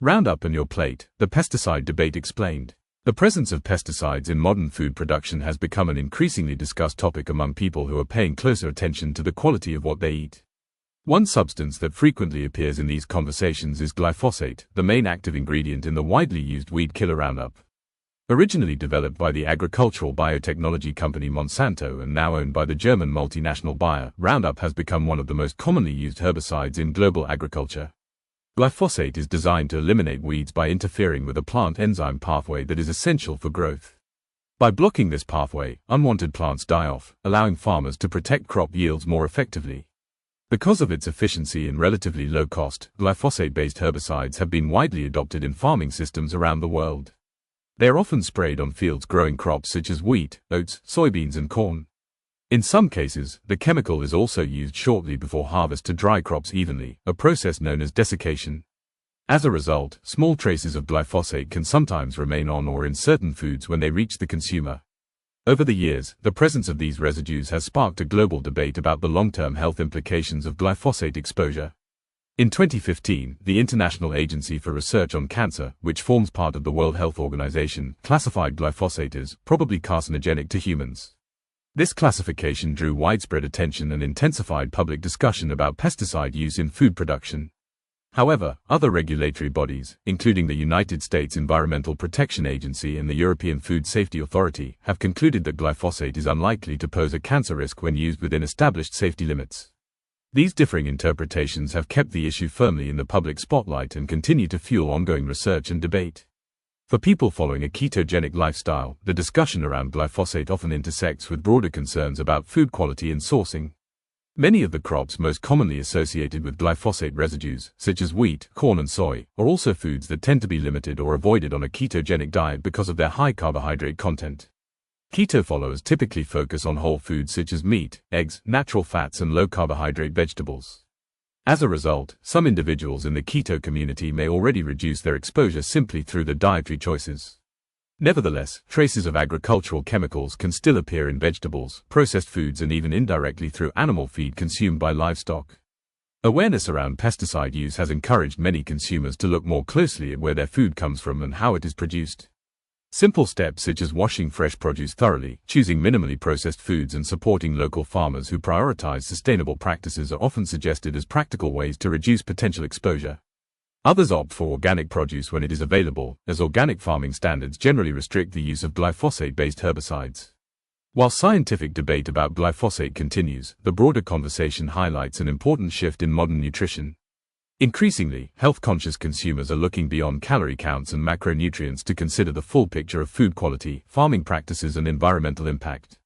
Roundup and your plate, the pesticide debate explained. The presence of pesticides in modern food production has become an increasingly discussed topic among people who are paying closer attention to the quality of what they eat. One substance that frequently appears in these conversations is glyphosate, the main active ingredient in the widely used weed killer Roundup. Originally developed by the agricultural biotechnology company Monsanto and now owned by the German multinational Bayer, Roundup has become one of the most commonly used herbicides in global agriculture. Glyphosate is designed to eliminate weeds by interfering with a plant enzyme pathway that is essential for growth. By blocking this pathway, unwanted plants die off, allowing farmers to protect crop yields more effectively. Because of its efficiency and relatively low cost, glyphosate-based herbicides have been widely adopted in farming systems around the world. They are often sprayed on fields growing crops such as wheat, oats, soybeans and corn. In some cases, the chemical is also used shortly before harvest to dry crops evenly, a process known as desiccation. As a result, small traces of glyphosate can sometimes remain on or in certain foods when they reach the consumer. Over the years, the presence of these residues has sparked a global debate about the long-term health implications of glyphosate exposure. In 2015, the International Agency for Research on Cancer, which forms part of the World Health Organization, classified glyphosate as probably carcinogenic to humans. This classification drew widespread attention and intensified public discussion about pesticide use in food production. However, other regulatory bodies, including the United States Environmental Protection Agency and the European Food Safety Authority, have concluded that glyphosate is unlikely to pose a cancer risk when used within established safety limits. These differing interpretations have kept the issue firmly in the public spotlight and continue to fuel ongoing research and debate. For people following a ketogenic lifestyle, the discussion around glyphosate often intersects with broader concerns about food quality and sourcing. Many of the crops most commonly associated with glyphosate residues, such as wheat, corn and soy, are also foods that tend to be limited or avoided on a ketogenic diet because of their high carbohydrate content. Keto followers typically focus on whole foods such as meat, eggs, natural fats and low-carbohydrate vegetables. As a result, some individuals in the keto community may already reduce their exposure simply through the dietary choices. Nevertheless, traces of agricultural chemicals can still appear in vegetables, processed foods and even indirectly through animal feed consumed by livestock. Awareness around pesticide use has encouraged many consumers to look more closely at where their food comes from and how it is produced. Simple steps such as washing fresh produce thoroughly, choosing minimally processed foods and supporting local farmers who prioritize sustainable practices are often suggested as practical ways to reduce potential exposure. Others opt for organic produce when it is available, as organic farming standards generally restrict the use of glyphosate-based herbicides. While scientific debate about glyphosate continues, the broader conversation highlights an important shift in modern nutrition. Increasingly, health-conscious consumers are looking beyond calorie counts and macronutrients to consider the full picture of food quality, farming practices and environmental impact.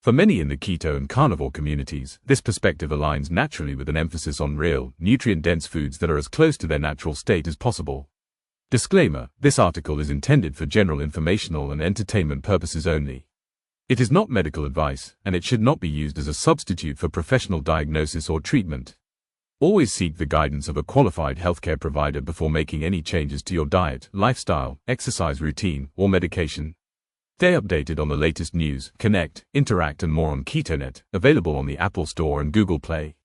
For many in the keto and carnivore communities, this perspective aligns naturally with an emphasis on real, nutrient-dense foods that are as close to their natural state as possible. Disclaimer: this article is intended for general informational and entertainment purposes only. It is not medical advice, and it should not be used as a substitute for professional diagnosis or treatment. Always seek the guidance of a qualified healthcare provider before making any changes to your diet, lifestyle, exercise routine, or medication. Stay updated on the latest news, connect, interact and more on KetoNet, available on the Apple Store and Google Play.